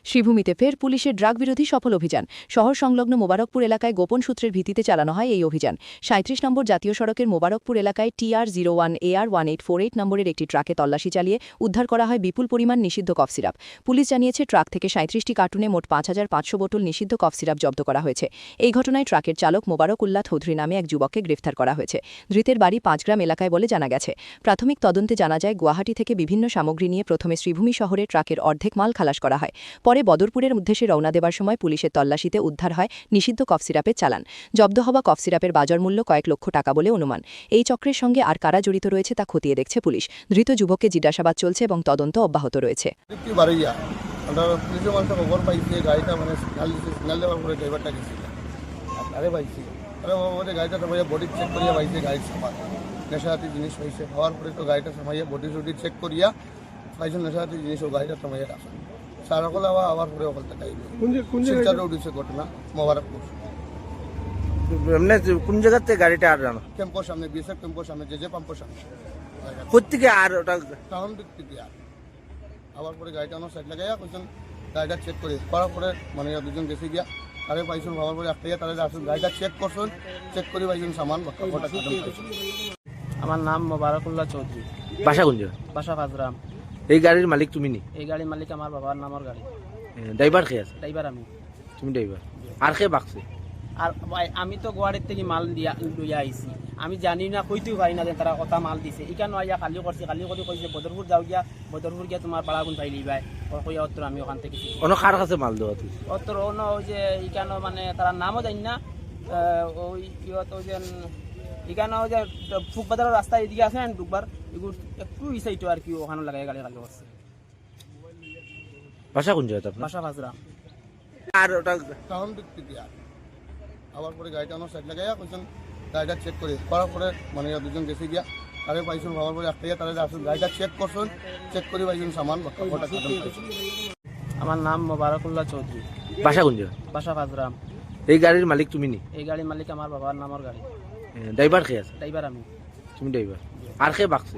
শ্রীভূমিতে ফের পুলিশের ড্রাগ বিরোধী সফল অভিযান। শহর সংলগ্ন মোবারকপুর এলাকায় গোপন সূত্রের ভিত্তিতে চালানো হয় এই অভিযান। ৩৭ নম্বর জাতীয় সড়কের মোবারকপুর এলাকায় TR01 AR 1848 নম্বরের একটি ট্রাকে তল্লাশি চালিয়ে উদ্ধার করা হয় বিপুল পরিমাণ নিষিদ্ধ কফ সিরাপ। পুলিশ জানিয়েছে ট্রাক থেকে ৩৭টি কার্টুনে মোট ৫৫০০ বোতল নিষিদ্ধ কফ সিরাপ জব্দ করা হয়েছে। এই ঘটনায় ট্রাকের চালক মোবারক উল্লাহ চৌধুরী নামে এক যুবককে গ্রেফতার করা হয়েছে। ধৃতের বাড়ি ৫ গ্রাম এলাকায় বলে জানা গেছে। প্রাথমিক তদন্তে জানা যায় গুয়াহাটি থেকে বিভিন্ন সামগ্রী নিয়ে প্রথমে শ্রীভূমি শহরে ট্রাকের অর্ধেক মাল খালাস করা হয়। পরে বদরপুরের উদ্দেশ্যে রওনা দেবার সময় পুলিশের তল্লাশিতে উদ্ধার হয় নিষিদ্ধ কফ সিরাপের চালান। জব্দ হওয়া কফ সিরাপের বাজার মূল্য কয়েক লক্ষ টাকা বলে অনুমান। এই চক্রের সঙ্গে আর কারা জড়িত রয়েছে তা খতিয়ে দেখছে পুলিশ। ধৃত যুবককে জিজ্ঞাসাবাদ চলছে এবং তদন্ত অব্যাহত রয়েছে। নেশাজাতি জিনিস হয়েছে হওয়ার পরে তো গাড়িটা সামাইয়া বডি টডি চেক করিয়া পাইছেন নেশাজাতি জিনিস ও গাড়িটা সামাইয়া রাখেন সার সকল আবার পরে ওখানটা গাইবে শিলচরে উঠেছে ঘটনা মোবারকপুর। কোন জায়গার থেকে গাড়িটা আর জানো? টেম্পোর সামনে বিএসএফ টেম্পোর সামনে যে পাম্পোর সামনে কোথেকে আর ওটা টাউন দিক থেকে আর আবার পরে গাড়িটা আমার সাইড লাগাইয়া কইছেন গাড়িটা চেক করে করার পরে মানে দুজন গেছে গিয়া তারে পাইছেন হওয়ার পরে একটা তাদের আসুন গাড়িটা চেক করছেন চেক করে পাইছেন সামান আমার নাম মোবারকুল্লাহ চৌধুরী। বাসা কোন জায়গা? বাসা ফাজরাম। এই গাড়ির মালিক তুমি নি? এই গাড়ির মালিক আমার বাবার নামের গাড়ি। ড্রাইভার কে আছে? ড্রাইভার আমি। তুমি ড্রাইভার? আর কে বাকছে? আর আমি তো গুয়াহাটির থেকে মাল লইয়া আইছি। আমি জানি না কইতেও পারি না যে তারা কথা মাল দিছে। ইকানো আইয়া খালি করছে খালি করে কইছে বদরপুর যাও গিয়া বদরপুর গিয়া তোমার পাড়াগুন পাই লিবাই কইয়া অত্তর আমি ওখান থেকে অন্য কার কাছে মাল দেওয়া তুই? অত্তর অন্য ওই যে ইকানো মানে তারা নামও জানি না ওই ইয়ত ওই যে ইকানো ওই যে ফুকবাজারের রাস্তা এদিকে আছে না দুবার এগুলো একটু ইসাইটো আর কি ওখানে লাগাই গাড়ি খালি করছে। বাসা কোন জায়গা? বাসা ফাজরাম। আর ওটা টাউন দিক থেকে আর আবার পরে গাড়িটা আমার সাইড লাগাইয়া কইছেন গাড়িটা চেক করে করার পরে মানে দুজন গেছে গিয়া তারে পাইছেন হওয়ার পরে একটা তাদের আসুন গাড়িটা চেক করছেন চেক করে পাইছেন সামান আমার নাম মোবারকুল্লাহ চৌধুরী। বাসা কোন জায়গা? বাসা ফাজরাম। এই গাড়ির মালিক তুমি নি? এই গাড়ির মালিক আমার বাবার নামের গাড়ি। ড্রাইভার কে আছে? ড্রাইভার আমি। তুমি ড্রাইভার? আর কে বাকছে?